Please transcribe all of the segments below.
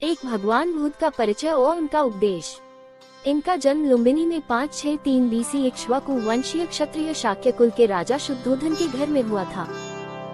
एक भगवान बुद्ध का परिचय और उनका उपदेश। इनका जन्म लुम्बिनी में 563 BC इक्ष्वाकु वंशीय क्षत्रिय शाक्य कुल के राजा शुद्धोधन के घर में हुआ था।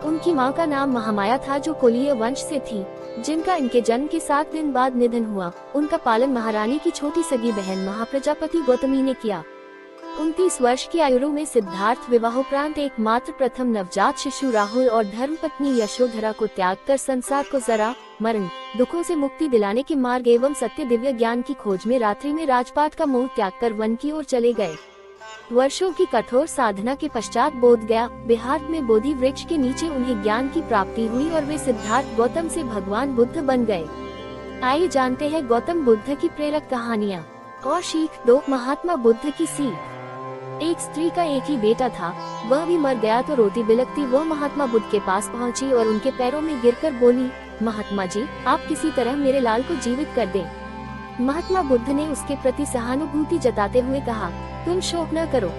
उनकी मां का नाम महामाया था जो कुलीय वंश से थी, जिनका इनके जन्म के 7 दिन बाद निधन हुआ। उनका पालन महारानी की छोटी सगी बहन महाप्रजापति गौतमी ने किया। 29 वर्ष की आयु में सिद्धार्थ विवाहोपरांत एकमात्र प्रथम नवजात शिशु राहुल और धर्मपत्नी यशोधरा को त्याग कर संसार को जरा मरण दुखों से मुक्ति दिलाने के मार्ग एवं सत्य दिव्य ज्ञान की खोज में रात्रि में राजपाट का मोह त्याग कर वन की ओर चले गए। वर्षों की कठोर साधना के पश्चात बोध गया बिहार में बोधि वृक्ष के नीचे उन्हें ज्ञान की प्राप्ति हुई और वे सिद्धार्थ गौतम से भगवान बुद्ध बन गए। आइए जानते हैं गौतम बुद्ध की प्रेरक कहानियाँ और सीख 2। महात्मा बुद्ध की सीख। एक स्त्री का एक ही बेटा था, वह भी मर गया तो रोती बिलखती वह महात्मा बुद्ध के पास पहुंची और उनके पैरों में गिरकर बोली, महात्मा जी, आप किसी तरह मेरे लाल को जीवित कर दें। महात्मा बुद्ध ने उसके प्रति सहानुभूति जताते हुए कहा, तुम शोक न करो।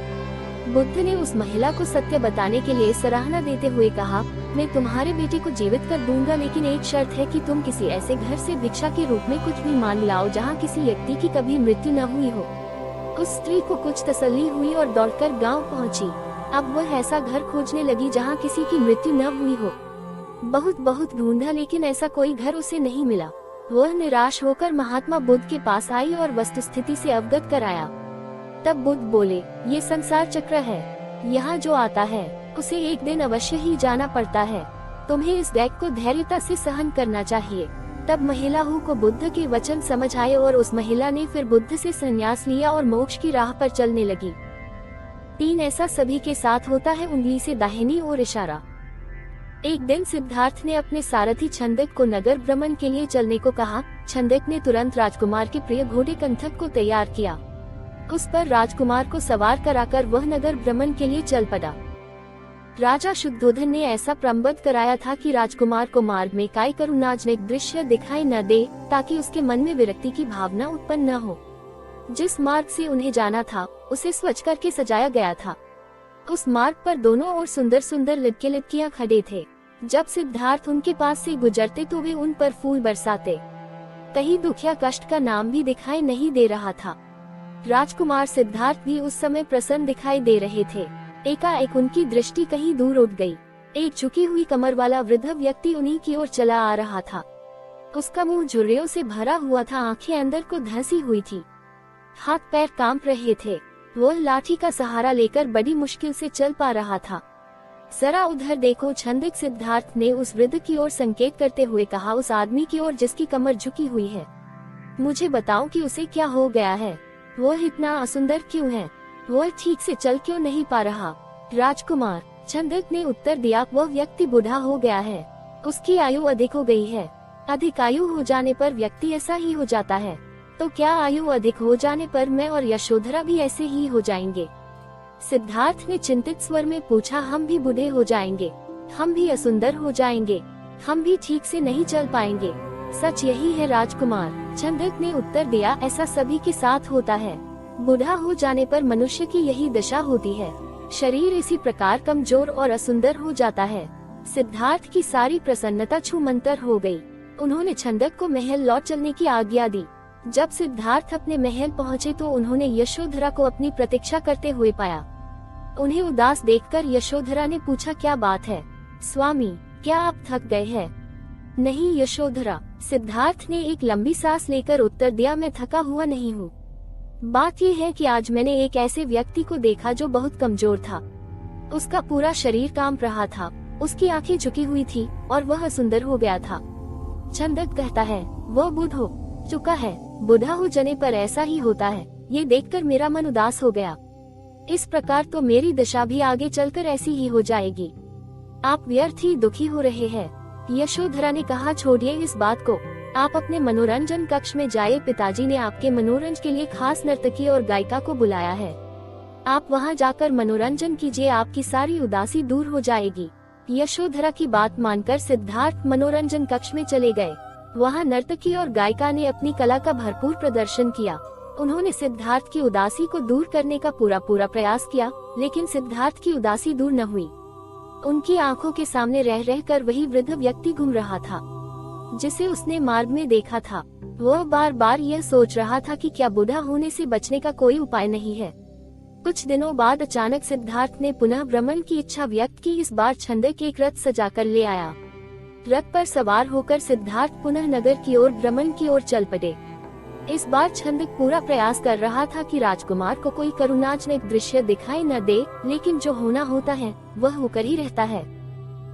बुद्ध ने उस महिला को सत्य बताने के लिए सराहना देते हुए कहा, मैं तुम्हारे बेटे को जीवित कर दूंगा, लेकिन एक शर्त है कि तुम किसी ऐसे घर से भिक्षा के रूप में कुछ भी मांग लाओ जहाँ किसी व्यक्ति की कभी मृत्यु न हुई हो। उस स्त्री को कुछ तसल्ली हुई और दौड़कर गांव पहुंची। अब वह ऐसा घर खोजने लगी जहां किसी की मृत्यु न हुई हो। बहुत ढूंढा लेकिन ऐसा कोई घर उसे नहीं मिला। वह निराश होकर महात्मा बुद्ध के पास आई और वस्तुस्थिति से अवगत कराया। तब बुद्ध बोले, ये संसार चक्र है, यहाँ जो आता है उसे एक दिन अवश्य ही जाना पड़ता है। तुम्हें इस दैक को धैर्यता से सहन करना चाहिए। तब महिला को बुद्ध के वचन समझ आए और उस महिला ने फिर बुद्ध से संन्यास लिया और मोक्ष की राह पर चलने लगी। 3 ऐसा सभी के साथ होता है, उंगली से दाहिनी ओर इशारा। एक दिन सिद्धार्थ ने अपने सारथी छंदक को नगर भ्रमण के लिए चलने को कहा। छंदक ने तुरंत राजकुमार के प्रिय घोड़े कंथक को तैयार किया। उस पर राजकुमार को सवार कराकर वह नगर भ्रमण के लिए चल पड़ा। राजा शुद्धोधन ने ऐसा प्रबंध कराया था कि राजकुमार को मार्ग में कोई करुणाजनक दृश्य दिखाई न दे, ताकि उसके मन में विरक्ति की भावना उत्पन्न न हो। जिस मार्ग से उन्हें जाना था उसे स्वच्छ करके सजाया गया था। उस मार्ग पर दोनों ओर सुंदर सुंदर लिपकियां खड़े थे। जब सिद्धार्थ उनके पास से गुजरते तो वे उन पर फूल बरसाते। कहीं दुख या कष्ट का नाम भी दिखाई नहीं दे रहा था। राजकुमार सिद्धार्थ भी उस समय प्रसन्न दिखाई दे रहे थे। एकाएक उनकी दृष्टि कहीं दूर उठ गई। एक झुकी हुई कमर वाला वृद्ध व्यक्ति उन्हीं की ओर चला आ रहा था। उसका मुंह झुर्रियों से भरा हुआ था, आंखें अंदर को धंसी हुई थी, हाथ पैर कांप रहे थे। वह लाठी का सहारा लेकर बड़ी मुश्किल से चल पा रहा था। जरा उधर देखो, छंदक सिद्धार्थ ने उस वृद्ध की ओर संकेत करते हुए कहा, उस आदमी की ओर जिसकी कमर झुकी हुई है। मुझे बताओ कि उसे क्या हो गया है, वह इतना असुंदर क्यों है, वह ठीक से चल क्यों नहीं पा रहा। राजकुमार, छंदक ने उत्तर दिया, वह व्यक्ति बूढ़ा हो गया है, उसकी आयु अधिक हो गई है। अधिक आयु हो जाने पर व्यक्ति ऐसा ही हो जाता है, तो क्या आयु अधिक हो जाने पर मैं और यशोधरा भी ऐसे ही हो जाएंगे? सिद्धार्थ ने चिंतित स्वर में पूछा, हम भी बूढ़े हो जाएंगे, हम भी असुंदर हो जाएंगे, हम भी ठीक से नहीं चल पाएंगे। सच यही है राजकुमार, छंदक ने उत्तर दिया, ऐसा सभी के साथ होता है। बूढ़ा हो जाने पर मनुष्य की यही दशा होती है, शरीर इसी प्रकार कमजोर और असुंदर हो जाता है। सिद्धार्थ की सारी प्रसन्नता छूमंतर हो गई। उन्होंने छंदक को महल लौट चलने की आज्ञा दी। जब सिद्धार्थ अपने महल पहुँचे तो उन्होंने यशोधरा को अपनी प्रतीक्षा करते हुए पाया। उन्हें उदास देखकर यशोधरा ने पूछा, क्या बात है स्वामी, क्या आप थक गए हैं? नहीं यशोधरा, सिद्धार्थ ने एक लंबी सांस लेकर उत्तर दिया, मैं थका हुआ नहीं हूँ। बात यह है कि आज मैंने एक ऐसे व्यक्ति को देखा जो बहुत कमजोर था। उसका पूरा शरीर कांप रहा था, उसकी आंखें झुकी हुई थी और वह सुंदर हो गया था। छंदक कहता है, वह बूढ़ हो चुका है। बूढ़ा हो जाने पर ऐसा ही होता है, ये देखकर मेरा मन उदास हो गया। इस प्रकार तो मेरी दशा भी आगे चलकर ऐसी ही हो जाएगी। आप व्यर्थ ही दुखी हो रहे हैं। यशोधरा ने कहा, छोड़िए इस बात को, आप अपने मनोरंजन कक्ष में जाइए, पिताजी ने आपके मनोरंजन के लिए खास नर्तकी और गायिका को बुलाया है। आप वहां जाकर मनोरंजन कीजिए, आपकी सारी उदासी दूर हो जाएगी। यशोधरा की बात मानकर सिद्धार्थ मनोरंजन कक्ष में चले गए। वहां नर्तकी और गायिका ने अपनी कला का भरपूर प्रदर्शन किया। उन्होंने सिद्धार्थ की उदासी को दूर करने का पूरा प्रयास किया, लेकिन सिद्धार्थ की उदासी दूर न हुई। उनकी आंखों के सामने रह रहकर वही वृद्ध व्यक्ति घूम रहा था जिसे उसने मार्ग में देखा था। वह बार बार यह सोच रहा था कि क्या बूढ़ा होने से बचने का कोई उपाय नहीं है। कुछ दिनों बाद अचानक सिद्धार्थ ने पुनः भ्रमण की इच्छा व्यक्त की। इस बार छंदक एक रथ सजाकर ले आया। रथ पर सवार होकर सिद्धार्थ पुनः नगर की ओर भ्रमण की ओर चल पड़े। इस बार छंदक पूरा प्रयास कर रहा था कि राजकुमार को कोई करुणाजनक दृश्य दिखाई न दे, लेकिन जो होना होता है वह होकर ही रहता है।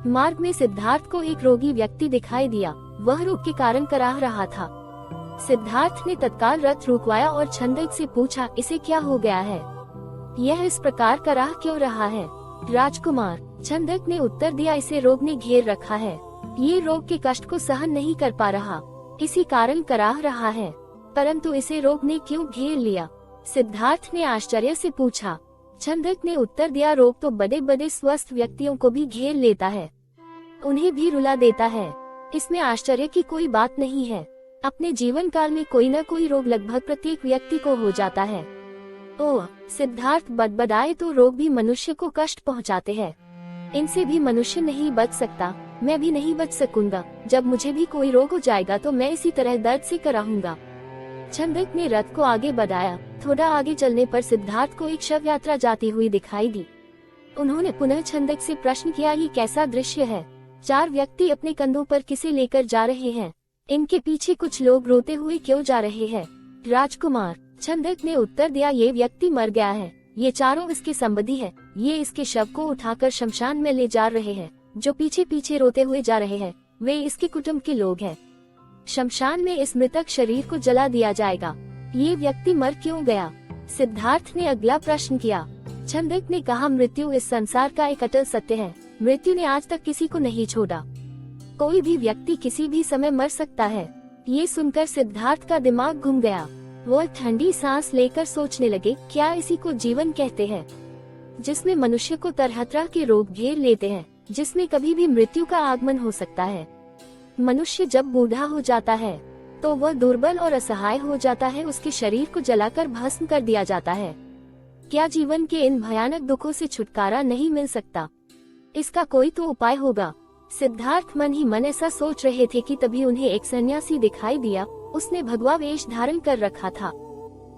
मार्ग में सिद्धार्थ को एक रोगी व्यक्ति दिखाई दिया। वह रोग के कारण कराह रहा था। सिद्धार्थ ने तत्काल रथ रुकवाया और छंदक से पूछा, इसे क्या हो गया है? यह इस प्रकार कराह क्यों रहा है? राजकुमार, छंदक ने उत्तर दिया, इसे रोग ने घेर रखा है। ये रोग के कष्ट को सहन नहीं कर पा रहा, इसी कारण कराह रहा है। परंतु इसे रोग ने क्यों घेर लिया? सिद्धार्थ ने आश्चर्य से पूछा। छंदक ने उत्तर दिया, रोग तो बड़े बड़े स्वस्थ व्यक्तियों को भी घेर लेता है, उन्हें भी रुला देता है। इसमें आश्चर्य की कोई बात नहीं है। अपने जीवन काल में कोई न कोई रोग लगभग प्रत्येक व्यक्ति को हो जाता है। ओह, सिद्धार्थ बदबदाए, तो रोग भी मनुष्य को कष्ट पहुंचाते हैं। इनसे भी मनुष्य नहीं बच सकता, मैं भी नहीं बच सकूंगा। जब मुझे भी कोई रोग हो जाएगा तो मैं इसी तरह दर्द से कराहूंगा। छंदक ने रथ को आगे बढ़ाया। थोड़ा आगे चलने पर सिद्धार्थ को एक शव यात्रा जाती हुई दिखाई दी। उन्होंने पुनः छंदक से प्रश्न किया, ये कैसा दृश्य है? 4 व्यक्ति अपने कंधों पर किसे लेकर जा रहे हैं? इनके पीछे कुछ लोग रोते हुए क्यों जा रहे हैं? राजकुमार, छंदक ने उत्तर दिया, ये व्यक्ति मर गया है। ये चारों इसके संबंधी है। ये इसके शव को उठाकर शमशान में ले जा रहे हैं। जो पीछे पीछे रोते हुए जा रहे हैं वे इसके कुटुंब के लोग हैं। शमशान में इस मृतक शरीर को जला दिया जाएगा। ये व्यक्ति मर क्यों गया? सिद्धार्थ ने अगला प्रश्न किया। छंदक ने कहा, मृत्यु इस संसार का एक अटल सत्य है। मृत्यु ने आज तक किसी को नहीं छोड़ा। कोई भी व्यक्ति किसी भी समय मर सकता है। ये सुनकर सिद्धार्थ का दिमाग घूम गया। वो ठंडी सांस लेकर सोचने लगे, क्या इसी को जीवन कहते हैं, जिसमें मनुष्य को तरह तरह के रोग घेर लेते हैं, जिसमें कभी भी मृत्यु का आगमन हो सकता है। मनुष्य जब बूढ़ा हो जाता है तो वह दुर्बल और असहाय हो जाता है। उसके शरीर को जलाकर भस्म कर दिया जाता है। क्या जीवन के इन भयानक दुखों से छुटकारा नहीं मिल सकता? इसका कोई तो उपाय होगा। सिद्धार्थ मन ही मन ऐसा सोच रहे थे कि तभी उन्हें एक सन्यासी दिखाई दिया। उसने भगवा वेश धारण कर रखा था।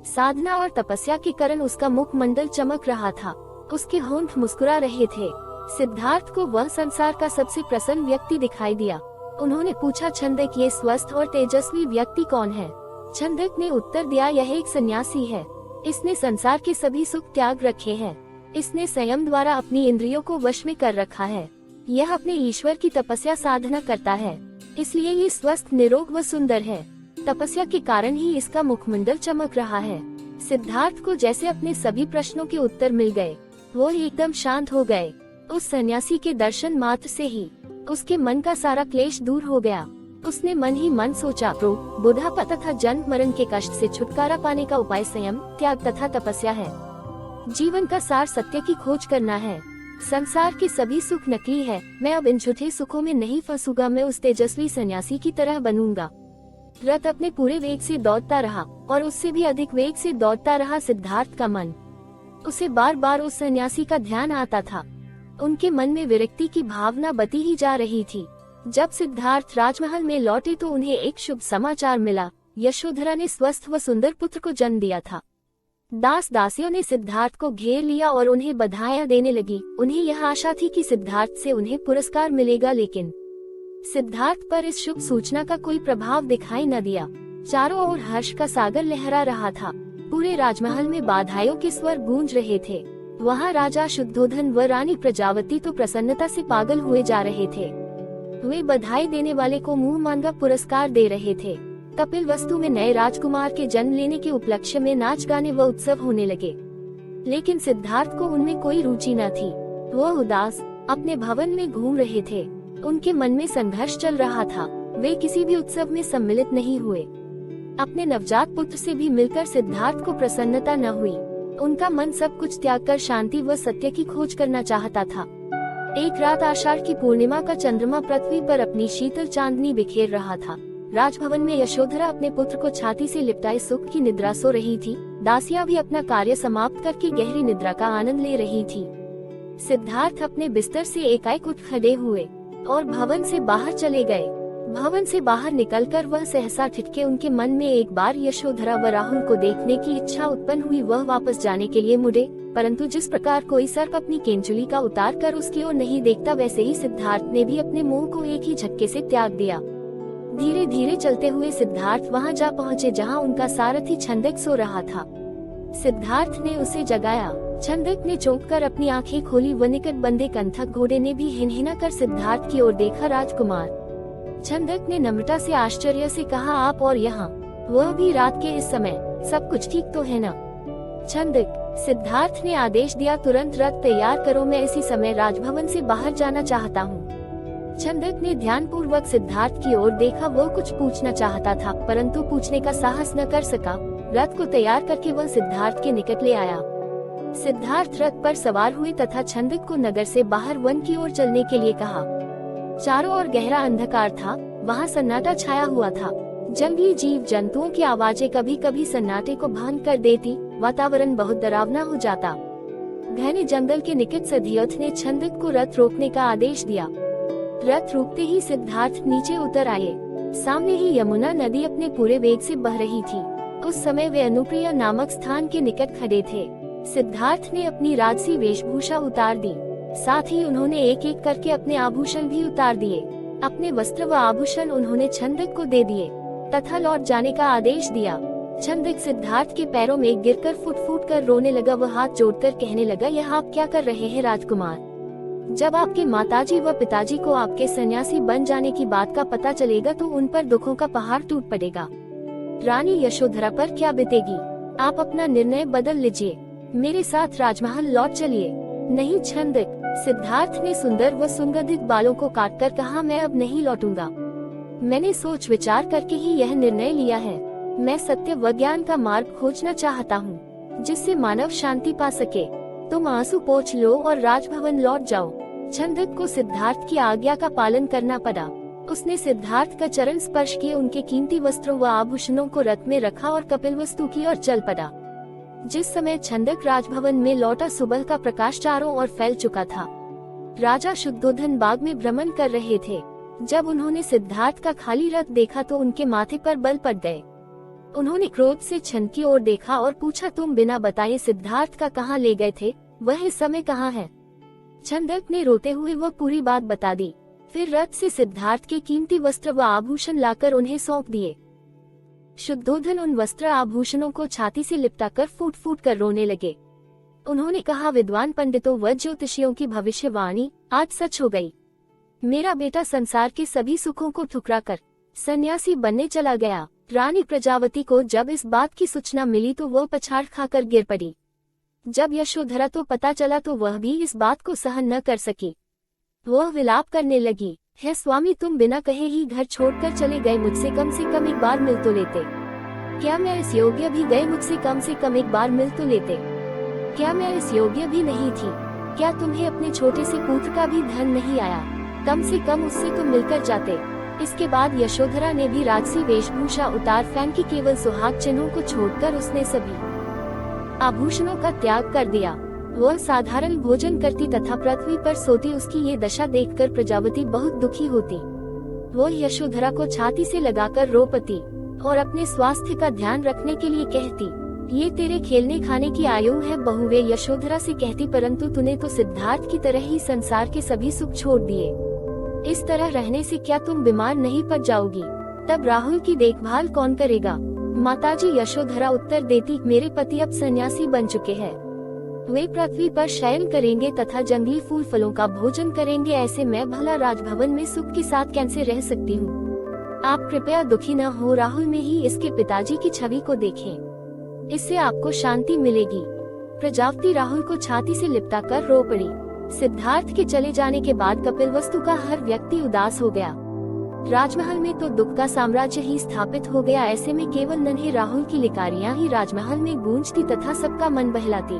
साधना और तपस्या के कारण उसका मुखमंडल चमक रहा था। उसके होंठ मुस्कुरा रहे थे। सिद्धार्थ को वह संसार का सबसे प्रसन्न व्यक्ति दिखाई दिया। उन्होंने पूछा, छंदक, ये स्वस्थ और तेजस्वी व्यक्ति कौन है? छंदक ने उत्तर दिया, यह एक सन्यासी है। इसने संसार के सभी सुख त्याग रखे हैं। इसने संयम द्वारा अपनी इंद्रियों को वश में कर रखा है। यह अपने ईश्वर की तपस्या साधना करता है, इसलिए ये स्वस्थ, निरोग व सुंदर है। तपस्या के कारण ही इसका मुखमंडल चमक रहा है। सिद्धार्थ को जैसे अपने सभी प्रश्नों के उत्तर मिल गए। वो एकदम शांत हो गए। उस सन्यासी के दर्शन मात्र से ही उसके मन का सारा क्लेश दूर हो गया। उसने मन ही मन सोचा, बुढ़ापा तथा जन्म मरण के कष्ट से छुटकारा पाने का उपाय संयम, त्याग तथा तपस्या है। जीवन का सार सत्य की खोज करना है। संसार के सभी सुख नकली है। मैं अब इन झूठे सुखों में नहीं फंसूंगा। मैं उस तेजस्वी सन्यासी की तरह बनूंगा। रथ अपने पूरे वेग से दौड़ता रहा और उससे भी अधिक वेग से दौड़ता रहा। सिद्धार्थ का मन, उसे बार बार उस सन्यासी का ध्यान आता था। उनके मन में विरक्ति की भावना बती ही जा रही थी। जब सिद्धार्थ राजमहल में लौटे तो उन्हें एक शुभ समाचार मिला। यशोधरा ने स्वस्थ व सुंदर पुत्र को जन्म दिया था। दास दासियों ने सिद्धार्थ को घेर लिया और उन्हें बधाइयां देने लगी। उन्हें यह आशा थी कि सिद्धार्थ से उन्हें पुरस्कार मिलेगा, लेकिन सिद्धार्थ पर इस शुभ सूचना का कोई प्रभाव दिखाई न दिया। चारों ओर हर्ष का सागर लहरा रहा था। पूरे राजमहल में बधाइयों के स्वर गूंज रहे थे। वहाँ राजा शुद्धोधन व रानी प्रजावती तो प्रसन्नता से पागल हुए जा रहे थे। वे बधाई देने वाले को मुंह मांगा पुरस्कार दे रहे थे। कपिल वस्तु में नए राजकुमार के जन्म लेने के उपलक्ष्य में नाच गाने व उत्सव होने लगे, लेकिन सिद्धार्थ को उनमें कोई रुचि न थी। वह उदास अपने भवन में घूम रहे थे। उनके मन में संघर्ष चल रहा था। वे किसी भी उत्सव में सम्मिलित नहीं हुए। अपने नवजात पुत्र से भी मिलकर सिद्धार्थ को प्रसन्नता न हुई। उनका मन सब कुछ त्याग कर शांति व सत्य की खोज करना चाहता था। एक रात आषाढ़ की पूर्णिमा का चंद्रमा पृथ्वी पर अपनी शीतल चांदनी बिखेर रहा था। राजभवन में यशोधरा अपने पुत्र को छाती से लिपटाए सुख की निद्रा सो रही थी। दासियां भी अपना कार्य समाप्त करके गहरी निद्रा का आनंद ले रही थी। सिद्धार्थ अपने बिस्तर से एकाएक उठ खड़े हुए और भवन से बाहर चले गए। भवन से बाहर निकलकर वह सहसा ठिठके। उनके मन में एक बार यशोधरा व राहुल को देखने की इच्छा उत्पन्न हुई। वह वापस जाने के लिए मुड़े, परंतु जिस प्रकार कोई सर्प अपनी केंचुली का उतार कर उसकी ओर नहीं देखता, वैसे ही सिद्धार्थ ने भी अपने मुंह को एक ही झटके से त्याग दिया। धीरे धीरे चलते हुए सिद्धार्थ वहां जा पहुँचे जहाँ उनका सारथी छंदक सो रहा था। सिद्धार्थ ने उसे जगाया। छंदक ने चौंक कर अपनी आंखें खोली। व निकट बंदे कंथक घोड़े ने भी हिनहिना कर सिद्धार्थ की ओर देखा। राजकुमार, छंदक ने नम्रता से आश्चर्य से कहा, आप और यहाँ, वह भी रात के इस समय, सब कुछ ठीक तो है न? छंदक, सिद्धार्थ ने आदेश दिया, तुरंत रथ तैयार करो, मैं इसी समय राजभवन से बाहर जाना चाहता हूँ। छंदक ने ध्यान पूर्वक सिद्धार्थ की ओर देखा। वो कुछ पूछना चाहता था, परंतु पूछने का साहस न कर सका। रथ को तैयार करके वह सिद्धार्थ के निकट ले आया। सिद्धार्थ रथ पर सवार हुए तथा छंदक को नगर से बाहर वन की ओर चलने के लिए कहा। चारों ओर गहरा अंधकार था, वहाँ सन्नाटा छाया हुआ था। जंगली जीव जंतुओं की आवाजें कभी कभी सन्नाटे को भंग कर देती। वातावरण बहुत डरावना हो जाता। घने जंगल के निकट सधियोथ ने छंदक को रथ रोकने का आदेश दिया। रथ रुकते ही सिद्धार्थ नीचे उतर आए। सामने ही यमुना नदी अपने पूरे वेग से बह रही थी। उस समय वे अनुप्रिया नामक स्थान के निकट खड़े थे। सिद्धार्थ ने अपनी राजसी वेशभूषा उतार दी, साथ ही उन्होंने एक एक करके अपने आभूषण भी उतार दिए। अपने वस्त्र व आभूषण उन्होंने छंदक को दे दिए तथा लौट जाने का आदेश दिया। छंदक सिद्धार्थ के पैरों में गिरकर फुट फुट कर रोने लगा। वह हाथ जोड़कर कहने लगा, यह आप क्या कर रहे हैं राजकुमार? जब आपके माताजी व पिताजी को आपके सन्यासी बन जाने की बात का पता चलेगा तो उन पर दुखों का पहाड़ टूट पड़ेगा। रानी यशोधरा पर क्या बीतेगी? आप अपना निर्णय बदल लीजिए, मेरे साथ राजमहल लौट चलिए। नहीं छंदक, सिद्धार्थ ने सुंदर व सुगंधित बालों को काटकर कहा, मैं अब नहीं लौटूंगा। मैंने सोच विचार करके ही यह निर्णय लिया है। मैं सत्य व ज्ञान का मार्ग खोजना चाहता हूँ, जिससे मानव शांति पा सके। तुम आंसू पोंछ लो और राजभवन लौट जाओ। छंदक को सिद्धार्थ की आज्ञा का पालन करना पड़ा। उसने सिद्धार्थ का चरण स्पर्श किए, उनके कीमती वस्त्रों व आभूषणों को रथ में रखा और कपिलवस्तु की ओर चल पड़ा। जिस समय छंदक राजभवन में लौटा, सुबह का प्रकाश चारों ओर फैल चुका था। राजा शुद्धोधन बाग में भ्रमण कर रहे थे। जब उन्होंने सिद्धार्थ का खाली रथ देखा तो उनके माथे पर बल पड़ गए। उन्होंने क्रोध से छंद की ओर देखा और पूछा, तुम बिना बताए सिद्धार्थ का कहाँ ले गए थे? वह इस समय कहाँ है? छंदक ने रोते हुए वह पूरी बात बता दी। फिर रथ से सिद्धार्थ के कीमती वस्त्र व आभूषण लाकर उन्हें सौंप दिए। शुद्धोधन उन वस्त्र आभूषणों को छाती से लिपटाकर फूट फूट कर रोने लगे। उन्होंने कहा, विद्वान पंडितों व ज्योतिषियों की भविष्यवाणी आज सच हो गई। मेरा बेटा संसार के सभी सुखों को ठुकरा कर सन्यासी बनने चला गया। रानी प्रजावती को जब इस बात की सूचना मिली तो वह पछाड़ खाकर गिर पड़ी। जब यशोधरा तो पता चला तो वह भी इस बात को सहन न कर सकी। वह विलाप करने लगी, हे स्वामी, तुम बिना कहे ही घर छोड़कर चले गए। मुझसे कम से कम एक बार मिल तो लेते। क्या मैं इस योग्य भी गए? मुझसे कम से कम एक बार मिल तो लेते। क्या मैं इस योग्य भी नहीं थी? क्या तुम्हें अपने छोटे से पुत्र का भी धन नहीं आया? कम से कम उससे तो मिलकर जाते। इसके बाद यशोधरा ने भी राजसी वेशभूषा उतार फेंकी। केवल सुहाग चिन्हों को छोड़कर उसने सभी आभूषणों का त्याग कर दिया। वह साधारण भोजन करती तथा पृथ्वी पर सोती। उसकी ये दशा देखकर प्रजावती बहुत दुखी होती। वह यशोधरा को छाती से लगाकर रो पड़ती और अपने स्वास्थ्य का ध्यान रखने के लिए कहती, ये तेरे खेलने खाने की आयु है बहू। वे यशोधरा से कहती, परंतु तूने तो सिद्धार्थ की तरह ही संसार के सभी सुख छोड़ दिए। इस तरह रहने से क्या तुम बीमार नहीं पड़ जाओगी? तब राहुल की देखभाल कौन करेगा? माताजी यशोधरा उत्तर देती, मेरे पति अब सन्यासी बन चुके हैं। वे पृथ्वी पर शयन करेंगे तथा जंगली फूल फलों का भोजन करेंगे। ऐसे मैं भला राजभवन में सुख के साथ कैसे रह सकती हूँ? आप कृपया दुखी न हो। राहुल में ही इसके पिताजी की छवि को देखें, इससे आपको शांति मिलेगी। प्रजावती राहुल को छाती से लिपटा कर रो पड़ी। सिद्धार्थ के चले जाने के बाद कपिलवस्तु का हर व्यक्ति उदास हो गया। राजमहल में तो दुख का साम्राज्य ही स्थापित हो गया। ऐसे में केवल नन्हे राहुल की लिकारियां ही राजमहल में गूंजती तथा सबका मन बहलाती।